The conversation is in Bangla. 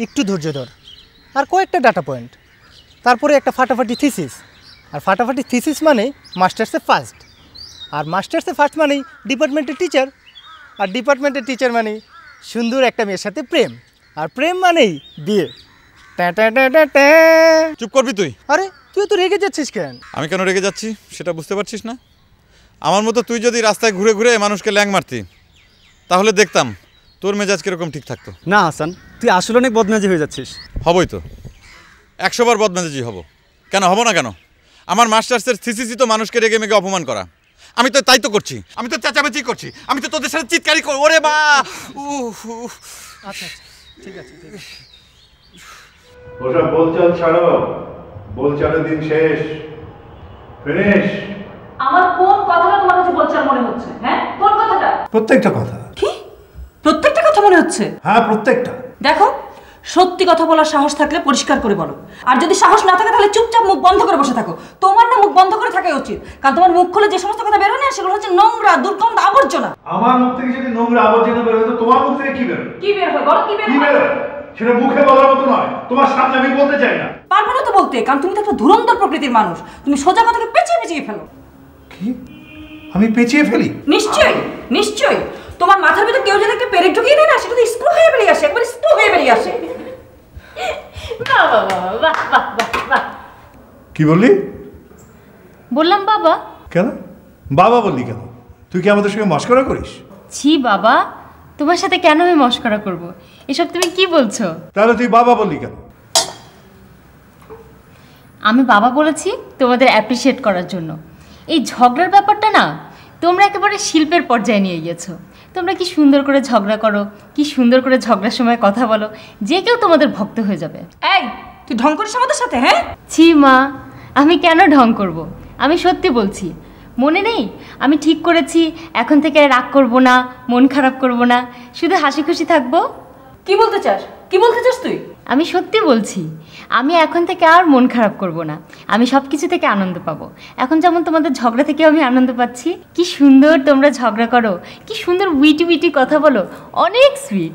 একটু ধৈর্য ধর, আর কয়েকটা ডাটা পয়েন্ট, তারপরে একটা ফাটাফাটি থিসিস। আর ফাটাফাটি থিসিস মানে মাস্টার্সে ফার্স্ট, আর মাস্টার্সে ফার্স্ট মানেই ডিপার্টমেন্টের টিচার, আর ডিপার্টমেন্টের টিচার মানেই সুন্দর একটা মেয়ের সাথে প্রেম, আর প্রেম মানেই বিয়ে। চুপ করবি তুই। আরে তুই তো রেগে যাচ্ছিস কেন? আমি কেন রেগে যাচ্ছি সেটা বুঝতে পারছিস না? আমার মতো তুই যদি রাস্তায় ঘুরে ঘুরে মানুষকে ল্যাং মারতি তাহলে দেখতাম তোর মেজাজ কীরকম ঠিক থাকতো। না হাসান, তুই আসলে অনেক বদমেজাজি হয়ে যাচ্ছিস। হবই তো, 100 বার বদমেজাজি হব। কেন হব না কেন? আমার মাস্টার্সের থিসিসই তো মানুষকে রেগে মেগে অপমান করা। আমি তো তাই তো করছি, আমি তো চেঁচামেচি করছি, আমি তো তোদের সাথে চিৎকারি করি। ওরে বা আচ্ছা ঠিক আছে ঠিক আছে। ওসব বলচাল ছাড়ো, বলচালের দিন শেষ, ফিনিশ। আমার কোন কথাটা তোমার কাছে বলছাল মনে হচ্ছে? হ্যাঁ, কোন কথাটা? প্রত্যেকটা কথা। কি প্রত্যেকটা কথা মনে হচ্ছে? হ্যাঁ, প্রত্যেকটা। দেখো, সত্যি কথা বলার সাহস থাকলে পরিষ্কার করে বলো, আর যদি সাহস না থাকে তাহলে চুপচাপ মুখ বন্ধ করে বসে থাকো। তোমার না মুখ বন্ধ করে থাকা উচিত, কারণ তোমার মুখ খুলে যে সমস্ত কথা বেরোয় না সেগুলো হচ্ছে নোংরা, দুর্গন্ধ, আবর্জনা। আমার মুখ থেকে যদি নোংরা আবর্জনা বের হয় তো তোমার মুখ থেকে কি বের হয়? কি বের হয় বলো, কি বের কি বের হয়? হয় সেটা মুখে বলার মতো নয়, তোমার সামনে আমি বলতে চাই না। পারবে না তো বলতে, কারণ তুমি তো একটা ধুরন্ধর প্রকৃতির মানুষ। তুমি সোজা কথাকে পেঁচিয়ে পেঁচিয়ে ফেলো। কি? আমি পেঁচিয়ে ফেলি? নিশ্চয়ই নিশ্চয়ই। তোমার মাথার ভিতর কেউ যদি একটা পেরেক ঢুকিয়ে দেয় না, সেটা তো স্ক্রু হয়ে বেরিয়ে আসে, একবার স্ক্রু হয়ে বেরিয়ে আসে। কি বললি? বললাম বাবা। কেন বাবা বললি কেন? তুই কি আমাদের সঙ্গে মস্করা করিস? ছি বাবা, তোমার সাথে কেন আমি মস্করা করব? এসব তুমি কি বলছো? তাহলে তুই বাবা বললি কেন? আমি বাবা বলেছি তোমাদের অ্যাপ্রিসিয়েট করার জন্য। এই ঝগড়ার ব্যাপারটা না তোমরা একেবারে শিল্পের পর্যায়ে নিয়ে গিয়েছো। তোমরা কি সুন্দর করে ঝগড়া করো, কি সুন্দর করে ঝগড়ার সময় কথা বলো, যে কেউ তোমাদের ভক্ত হয়ে যাবে। এই, তুই ঢং করিস আমাদের সাথে? হ্যাঁ, ছি মা, আমি কেন ঢং করব? আমি সত্যি বলছি। মনে নেই আমি ঠিক করেছি এখন থেকে রাগ করব না, মন খারাপ করব না, শুধু হাসি খুশি থাকবো। কি বলতে চাস? কি বলতে চাস তুই? আমি সত্যি বলছি, আমি এখন থেকে আর মন খারাপ করব না, আমি সব কিছু থেকে আনন্দ পাবো। এখন যেমন তোমাদের ঝগড়া থেকেও আমি আনন্দ পাচ্ছি। কি সুন্দর তোমরা ঝগড়া করো, কি সুন্দর উইটি উইটি কথা বলো, অনেক সুইট।